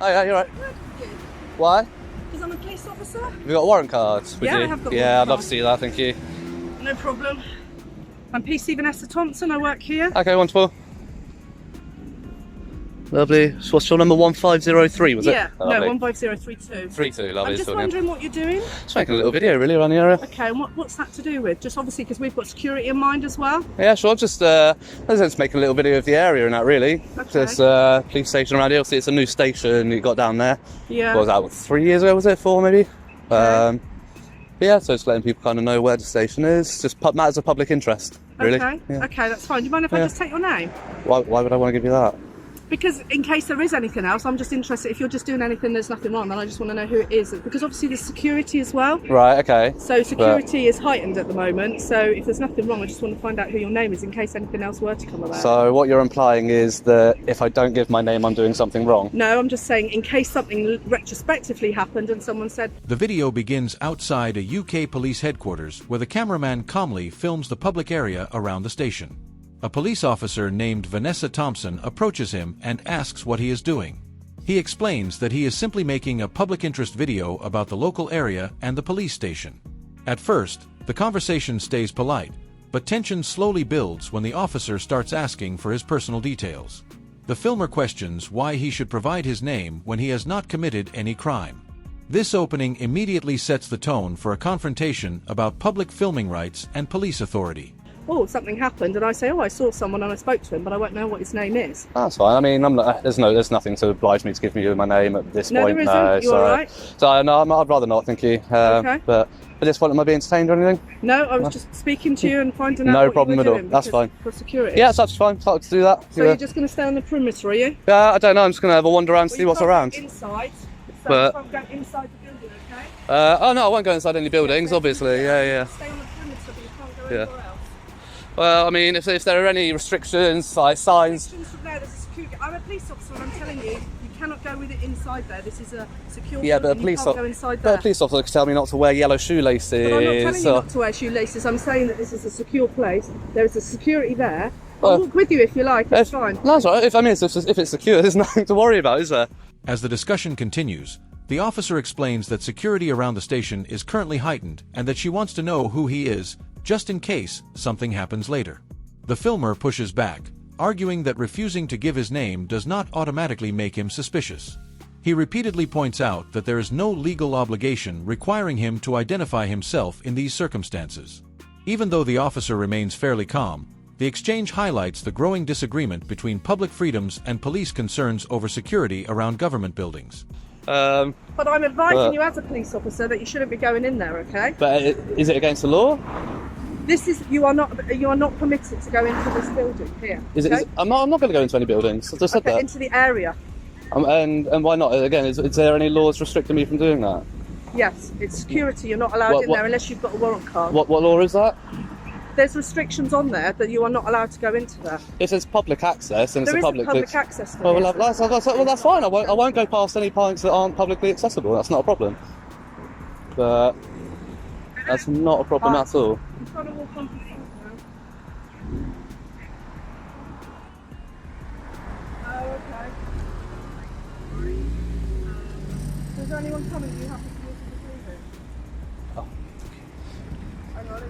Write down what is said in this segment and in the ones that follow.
Oh yeah, you're right. Good. Why? Because I'm a police officer. Have you got a warrant card? Yeah, you? I have got a Yeah, warrant I'd love card. to see that, thank you. No problem. I'm PC Vanessa Thompson, I work here. Okay, wonderful. Lovely. So what's your number? 1503, was it? Yeah, no, Lovely. 15032. 32, lovely. I'm just wondering what you're doing. Just making a little video really around the area. Okay, and what's that to do with? Just obviously because we've got security in mind as well. Yeah, sure. Just making a little video of the area and that really. Okay. There's police station around here. Obviously, it's a new station you got down there. Yeah. What was that? 3 years ago? Was it 4 maybe? Okay. Yeah. So just letting people kind of know where the station is. Just matters of public interest, really. Okay. Yeah. Okay, that's fine. Do you mind if I Yeah. just take your name? Why would I want to give you that? Because in case there is anything else, I'm just interested. If you're just doing anything, there's nothing wrong, then I just want to know who it is. Because obviously there's security as well. Right. Okay. So security is heightened at the moment. So if there's nothing wrong, I just want to find out who your name is in case anything else were to come about. So what you're implying is that if I don't give my name, I'm doing something wrong. No, I'm just saying in case something retrospectively happened and someone said... The video begins outside a UK police headquarters where the cameraman calmly films the public area around the station. A police officer named Vanessa Thompson approaches him and asks what he is doing. He explains that he is simply making a public interest video about the local area and the police station. At first, the conversation stays polite, but tension slowly builds when the officer starts asking for his personal details. The filmer questions why he should provide his name when he has not committed any crime. This opening immediately sets the tone for a confrontation about public filming rights and police authority. oh, something happened, and I say, oh, I saw someone and I spoke to him, but I won't know what his name is. That's fine. I mean, there's nothing to oblige me to give you my name at this No, point. there isn't. No, You're all right. So no, I'd rather not. Thank you. Okay. But at this point, am I being entertained or anything? No, I was just speaking to you and finding out No what problem you at were all. doing That's because- fine. For security. Yeah, it's absolutely fine. Like to do that. So you're just going to stay on the perimeter, are you? Yeah, I don't know. I'm just going to have a wander around and Well, see you what's can't around. go inside. So But- you can't go inside the building, okay? Oh no, I won't go inside any buildings. Obviously, yeah. Stay on the perimeter, but you can't go Yeah. anywhere else. Well, I mean, if there are any restrictions, like signs. Restrictions from there, there's a security. I'm a police officer, and I'm telling you, you cannot go with it inside there. This is a secure. Yeah, but a building, police you can't go inside but there. a police officer could tell me not to wear yellow shoelaces. But I'm not telling you or- not to wear shoelaces. I'm saying that this is a secure place. There is a security there. Well, I'll walk with you if you like. It's fine. No, that's all right. If it's secure, there's nothing to worry about, is there? As the discussion continues, the officer explains that security around the station is currently heightened and that she wants to know who he is, just in case something happens later. The filmer pushes back, arguing that refusing to give his name does not automatically make him suspicious. He repeatedly points out that there is no legal obligation requiring him to identify himself in these circumstances. Even though the officer remains fairly calm, the exchange highlights the growing disagreement between public freedoms and police concerns over security around government buildings. But I'm advising you as a police officer that you shouldn't be going in there, okay? But is it against the law? This is you are not permitted to go into this building here. Okay? I'm not going to go into any buildings. I just said Okay, that. into the area. And why not? Again, is there any laws restricting me from doing that? Yes, it's security. You're not allowed in there unless you've got a warrant card. What law is that? There's restrictions on there that you are not allowed to go into there. If it's public access, and There it's a isn't public access to well, this. that's fine. I won't go past any points that aren't publicly accessible. That's not a problem. But that's not a problem at all. I'm trying to walk onto the front now. Oh, okay. Is there anyone coming? Are you happy to walk into the building? Oh. Hang on,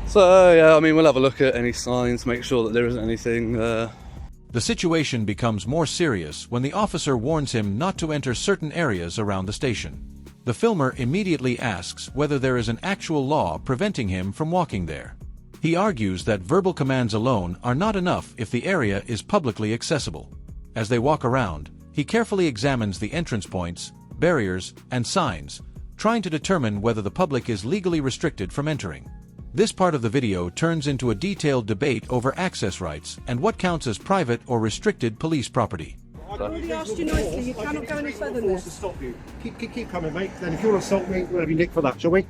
So yeah, I mean, we'll have a look at any signs, make sure that there isn't anything. The situation becomes more serious when the officer warns him not to enter certain areas around the station. The filmer immediately asks whether there is an actual law preventing him from walking there. He argues that verbal commands alone are not enough if the area is publicly accessible. As they walk around, he carefully examines the entrance points, barriers, and signs, trying to determine whether the public is legally restricted from entering. This part of the video turns into a detailed debate over access rights and what counts as private or restricted police property. I've already asked you nicely, you cannot go any further than force to this. stop you. Keep coming, mate. Then if you want to assault me, we'll have you nicked for that, shall we?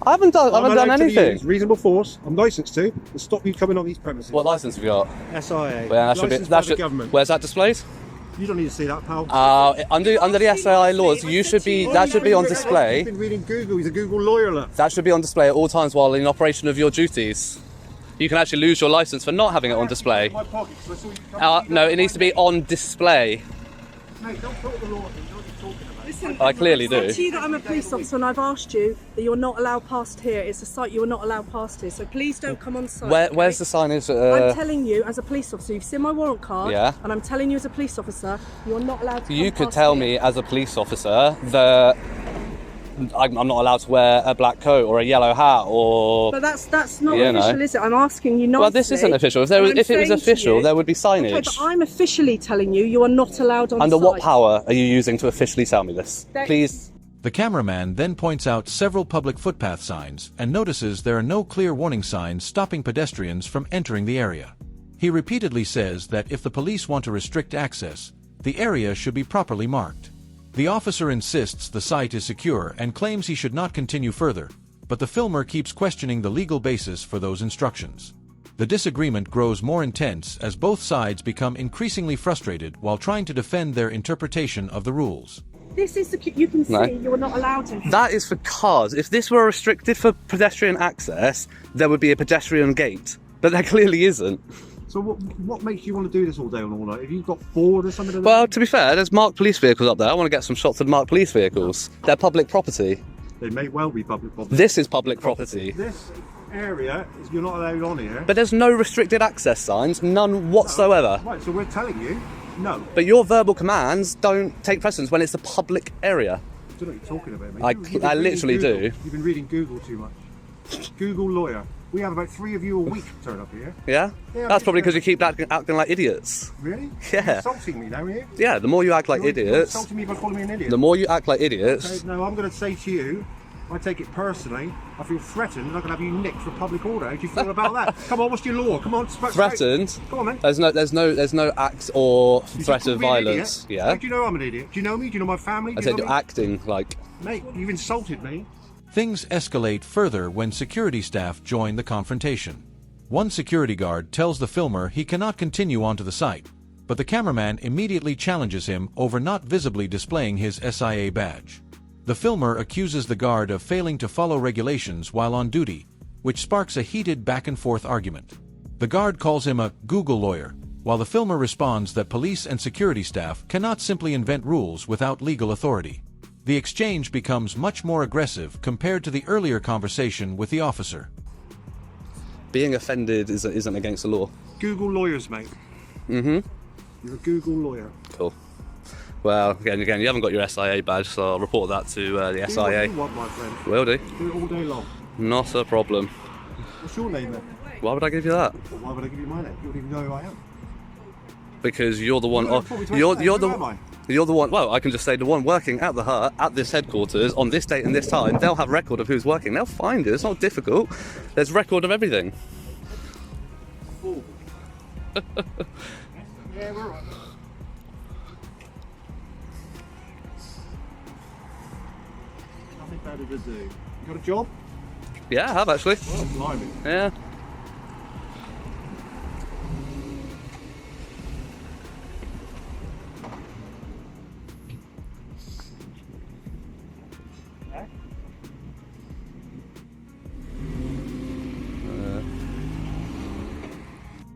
I haven't done allowed to anything. use reasonable force. I'm licensed to stop you coming on these premises. What license have you got? SIA. Well, Licensed by the government. Where's that displayed? You don't need to see that, pal. Under the SAI laws, that should be on display. You've been reading Google. He's a Google lawyer, look. That should be on display at all times while in operation of your duties. You can actually lose your license for not having it on display. My pocket, 'cause I saw you come No, it needs to be on display. Mate, don't put the law in. What are you talking about? Listen, I clearly I've said do. to you that I'm a police officer and I've asked you that you're not allowed past here. It's a site you are not allowed past here. So please don't come on site. Where's the signage? I'm telling you as a police officer, you've seen my warrant card, Yeah. and I'm telling you as a police officer, you're not allowed to You come could past tell here. me as a police officer that I'm not allowed to wear a black coat or a yellow hat or... But that's not You know. official, is it? I'm asking you nicely. Well, this isn't official. If and I'm it was saying to official, you- there would be signage. Okay, but I'm officially telling you, you are not allowed on Under site. what power are you using to officially tell me this? Please. The cameraman then points out several public footpath signs and notices there are no clear warning signs stopping pedestrians from entering the area. He repeatedly says that if the police want to restrict access, the area should be properly marked. The officer insists the site is secure and claims he should not continue further, but the filmer keeps questioning the legal basis for those instructions. The disagreement grows more intense as both sides become increasingly frustrated while trying to defend their interpretation of the rules. This is you can see No. you're not allowed to. That is for cars. If this were restricted for pedestrian access, there would be a pedestrian gate. But there clearly isn't. So what makes you want to do this all day and all night? Have you got bored or something? Well, to be fair, there's marked police vehicles up there. I want to get some shots of marked police vehicles. They're public property. They may well be public property. This is public property. This area is you're not allowed on here. But there's no restricted access signs, none whatsoever. Right, so we're telling you, no. But your verbal commands don't take precedence when it's a public area. I don't know what you're talking about, mate. I You've been literally reading Google. do. You've been reading Google too much. Google lawyer. We have about 3 of you a week turn up here. Yeah? Yeah, That's probably sure. because you keep acting like idiots. Really? Yeah. You're insulting me now, are you? Yeah, the more you act like You're idiots, insulting me by calling me an idiot. the more you act like idiots. Okay, no, I'm going to say to you, I take it personally. I feel threatened, and I'm going to have you nicked for public order. How do you feel about that? Come on, what's your law? Come on, Threatened? Come on, man. There's no acts or You threat call of me an violence. idiot? Yeah. How do you know I'm an idiot? Do you know me? Do you know my family? Do I you said know you're me? acting like. Mate, you've insulted me. Things escalate further when security staff join the confrontation. One security guard tells the filmer he cannot continue onto the site, but the cameraman immediately challenges him over not visibly displaying his SIA badge. The filmer accuses the guard of failing to follow regulations while on duty, which sparks a heated back-and-forth argument. The guard calls him a Google lawyer, while the filmer responds that police and security staff cannot simply invent rules without legal authority. The exchange becomes much more aggressive compared to the earlier conversation with the officer. Being offended isn't against the law. Google lawyers, mate. Mm-hmm. You're a Google lawyer. Cool. Well, again, you haven't got your SIA badge, so I'll report that to the Do what SIA. you want, my friend. Will do. Do it all day long. Not a problem. What's your name, then? Why would I give you that? Well, why would I give you my name? You don't even know who I am. Because you're the one. You don't want me to You're explain. the. Who am I? You're the one. Well, I can just say the one working at the hut at this headquarters on this date and this time. They'll have record of who's working. They'll find it. It's not difficult. There's record of everything. Fool. Yeah, we're right. Nothing better to do. You got a job? Yeah, I have actually. Well, blimey. Yeah.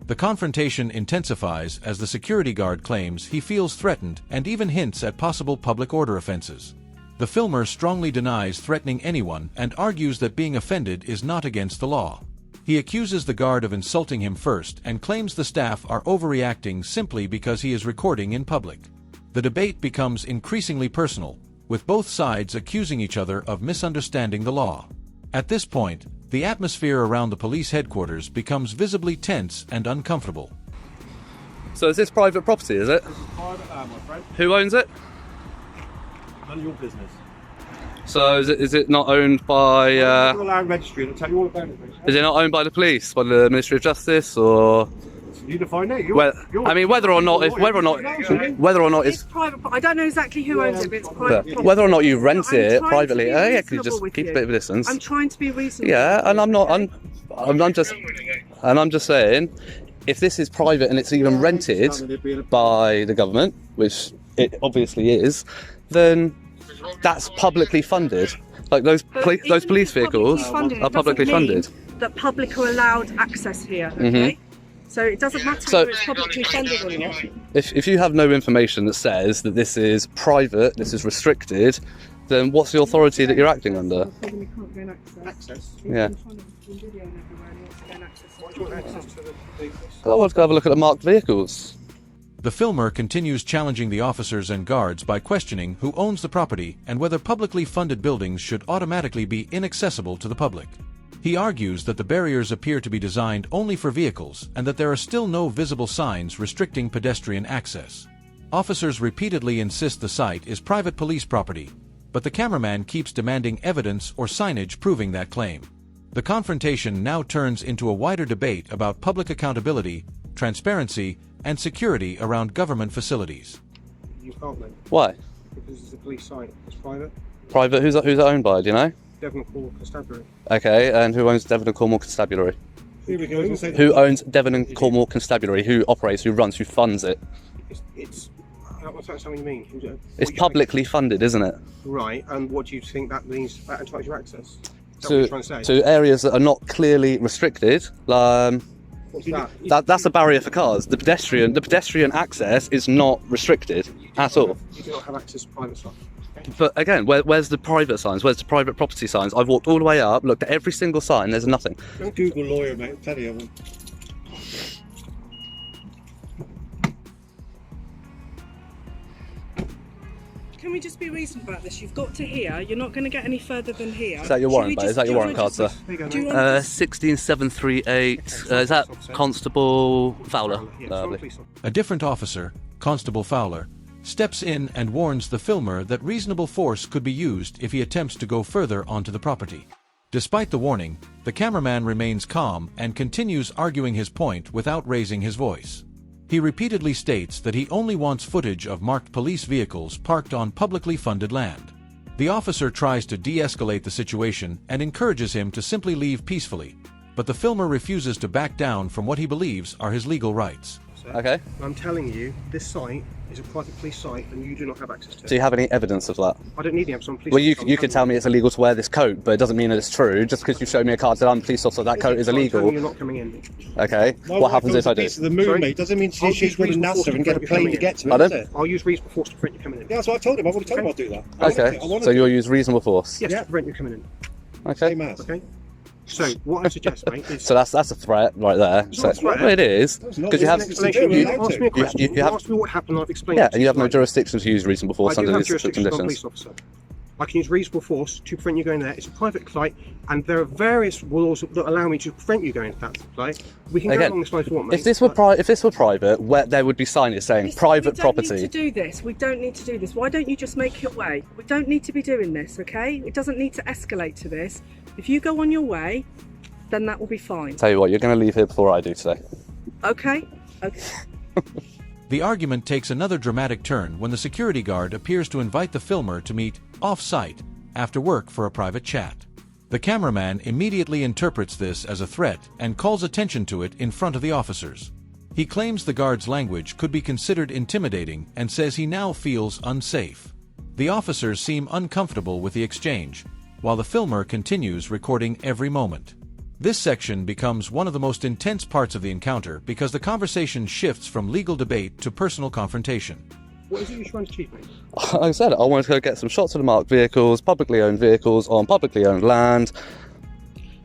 The confrontation intensifies as the security guard claims he feels threatened and even hints at possible public order offenses. The filmer strongly denies threatening anyone and argues that being offended is not against the law. He accuses the guard of insulting him first and claims the staff are overreacting simply because he is recording in public. The debate becomes increasingly personal, with both sides accusing each other of misunderstanding the law. At this point, the atmosphere around the police headquarters becomes visibly tense and uncomfortable. So is this private property, is it? This is private land, my friend. Who owns it? None of your business. So is it not owned by... Go to the land registry and I'll tell you all about it, mate. Is it not owned by the police, by the Ministry of Justice, or... You define it. I mean, whether or not it's private. I don't know exactly who owns it, but it's private. property. whether or not you rent I'm it trying to privately, be yeah, can you reasonable just with keep a you. bit of a distance? I'm trying to be reasonable. Yeah, and I'm just saying, if this is private and it's even rented by the government, which it obviously is, then that's publicly funded. Like those police vehicles are publicly funded. that public are allowed access here, okay? So it doesn't matter So- whether it's publicly funded or not. If you have no information that says that this is private, this is restricted, then what's the authority that you're acting under? Probably can't gain access. Yeah. He's been trying to do video and everywhere and he wants to gain access. Why do you want access to the vehicles? I want to go have a look at the marked vehicles. The filmer continues challenging the officers and guards by questioning who owns the property and whether publicly funded buildings should automatically be inaccessible to the public. He argues that the barriers appear to be designed only for vehicles and that there are still no visible signs restricting pedestrian access. Officers repeatedly insist the site is private police property, but the cameraman keeps demanding evidence or signage proving that claim. The confrontation now turns into a wider debate about public accountability, transparency, and security around government facilities. You can't then, Why? because it's a police site. It's private. Private? Who's it owned by? Do you know? Devon Corps Constabulary. Okay, and who owns Devon and Cornwall Constabulary? Who owns Devon and Cornwall Constabulary? Who operates? Who runs? Who funds it? It's what's that something you mean? It's What do you think- publicly funded, isn't it? Right, and what do you think that means? That entitles you access? Is that what you're To, trying to say? to areas that are not clearly restricted. What's that? That's a barrier for cars. The pedestrian access is not restricted at all. You do not have access to private stuff. But again, where's the private signs? Where's the private property signs? I've walked all the way up, looked at every single sign. There's nothing. Don't Google lawyer, mate. Plenty of them. Can we just be reasonable about this? You've got to here. You're not going to get any further than here. Is that your Should warrant, we mate? just- Is that your do you warrant wanna card, sir? just- There you go, Do you mate. want 16738. Is that Constable Fowler? Yeah, it's not a Lovely. police officer. A different officer, Constable Fowler, steps in and warns the filmer that reasonable force could be used if he attempts to go further onto the property. Despite the warning, the cameraman remains calm and continues arguing his point without raising his voice. He repeatedly states that he only wants footage of marked police vehicles parked on publicly funded land. The officer tries to de-escalate the situation and encourages him to simply leave peacefully, but the filmer refuses to back down from what he believes are his legal rights. Okay. I'm telling you, this site is a private police site and you do not have access to it. Do you have any evidence of that? I don't need the evidence. I'm a police Well, you officer. could tell me it's illegal to wear this coat, but it doesn't mean that it's true. Just because you showed me a card that I'm a police officer, that coat is I'm telling illegal. you you're not coming in. Okay. What happens if I do? Piece of the moon, Sorry? mate. Doesn't mean I'll she's use got a reasonable force NASA and get a to plane prevent to get to it, Pardon? does it? I'll use reasonable force to prevent you coming in. Yeah, that's what I told him. I've already told him I'll do that. Okay. I want So to you'll use reasonable force. Yes, Yeah. to prevent you coming in. Okay. Same as. Okay. So what I suggest, mate, is So that's a threat right there. It's not a threat. Well, it is It's not. because you It's have an explanation. You're You allowed asked me a to. question. you You have- asked me what happened. I've explained. yeah, it to and you have no right. jurisdiction to use reasonable I force do under have these jurisdiction as a conditions. police officer. I can use reasonable force to prevent you going there. It's a private flight, and there are various laws that allow me to prevent you going to that flight. We can go Again, along this line if you want, mate. If this were private, where there would be signage saying Listen, private we don't property. need to do this. We don't need to do this. Why don't you just make your way? We don't need to be doing this, okay? It doesn't need to escalate to this. If you go on your way, then that will be fine. Tell you what, you're going to leave here before I do today. Okay? Okay. The argument takes another dramatic turn when the security guard appears to invite the filmer to meet off-site after work for a private chat. The cameraman immediately interprets this as a threat and calls attention to it in front of the officers. He claims the guard's language could be considered intimidating and says he now feels unsafe. The officers seem uncomfortable with the exchange, while the filmer continues recording every moment. This section becomes one of the most intense parts of the encounter because the conversation shifts from legal debate to personal confrontation. What is it you're trying to achieve, mate? Like I said, I wanted to go get some shots of the marked vehicles, publicly owned vehicles on publicly owned land.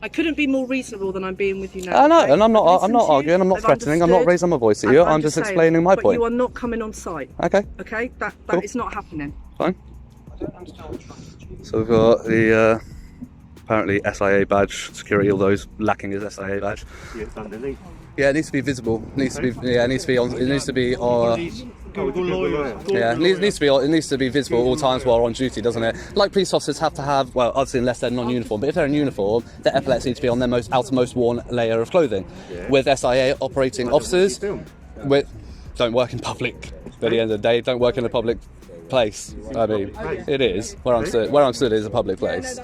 I couldn't be more reasonable than I'm being with you now. I know, okay? and I'm not I've listened to you, arguing, I'm not I've threatening, I'm not understood, raising my voice at and you, I'm just saying, explaining my but point. you are not coming on site, Okay, okay? That Cool. is not happening. fine. I don't understand what you're trying to achieve. So we've got the apparently SIA badge, security, although it's lacking his SIA badge. Yeah, it needs to be visible. It needs to be. Yeah, it needs to be on. It needs to be on. Google lawyer. Yeah, it needs to be. It needs to be visible all times while on duty, doesn't it? Like police officers have to have. Well, obviously unless they're non-uniform, but if they're in uniform, their epaulets need to be on their outermost worn layer of clothing. With SIA operating officers, don't work in public. At the end of the day, don't work in a public place. I mean, it is where I'm stood. Where I'm stood is a public place.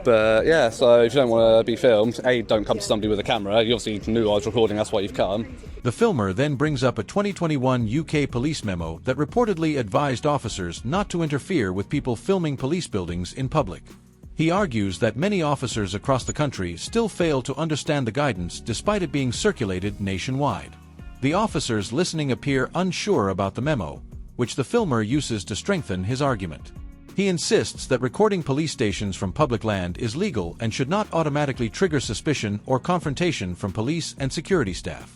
But yeah, so if you don't want to be filmed, don't come to somebody with a camera. You obviously knew I was recording, that's why you've come. The filmer then brings up a 2021 UK police memo that reportedly advised officers not to interfere with people filming police buildings in public. He argues that many officers across the country still fail to understand the guidance despite it being circulated nationwide. The officers listening appear unsure about the memo, which the filmer uses to strengthen his argument. He insists that recording police stations from public land is legal and should not automatically trigger suspicion or confrontation from police and security staff.